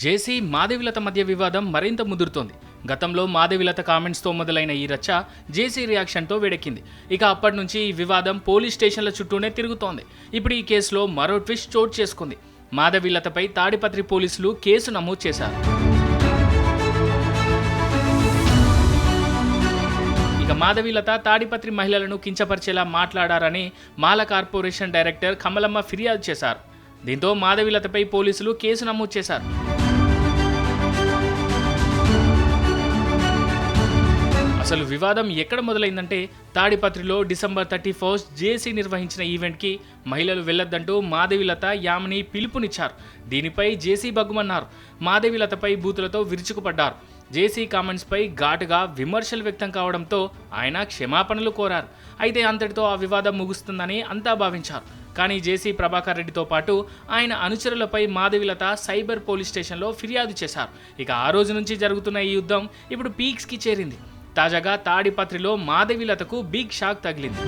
జేసీ మాధవిలత మధ్య వివాదం మరింత ముదురుతోంది. గతంలో మాధవిలత కామెంట్స్తో మొదలైన ఈ రచ్చ జేసీ రియాక్షన్తో వేడెక్కింది. ఇక అప్పటి నుంచి ఈ వివాదం పోలీస్ స్టేషన్ల చుట్టూనే తిరుగుతోంది. ఇప్పుడు ఈ కేసులో మరో ట్విస్ట్ చోటు చేసుకుంది. మాధవిలతపై తాడిపత్రి పోలీసులు కేసు నమోదు చేశారు. ఇక మాధవిలత తాడిపత్రి మహిళలను కించపరిచేలా మాట్లాడారని మాల కార్పొరేషన్ డైరెక్టర్ కమలమ్మ ఫిర్యాదు చేశారు. దీంతో మాధవిలతపై పోలీసులు కేసు నమోదు చేశారు. అసలు వివాదం ఎక్కడ మొదలైందంటే తాడిపత్రిలో డిసెంబర్ 31 జేసీ నిర్వహించిన ఈవెంట్కి మహిళలు వెళ్లొద్దంటూ మాధవిలత యామిని పిలుపునిచ్చారు. దీనిపై జేసీ బగ్గుమన్నారు. మాధవిలతపై బూతులతో విరుచుకుపడ్డారు. జేసీ కామెంట్స్పై ఘాటుగా విమర్శలు వ్యక్తం కావడంతో ఆయన క్షమాపణలు కోరారు. అయితే అంతటితో ఆ వివాదం ముగుస్తుందని అంతా భావించారు. కానీ జేసీ ప్రభాకర్ రెడ్డితో పాటు ఆయన అనుచరులపై మాధవిలత సైబర్ పోలీస్ స్టేషన్లో ఫిర్యాదు చేశారు. ఇక ఆ రోజు నుంచి జరుగుతున్న ఈ యుద్ధం ఇప్పుడు పీక్స్కి చేరింది. తాజాగా తాడిపత్రిలో మాధవిలతకు బిగ్ షాక్ తగిలింది.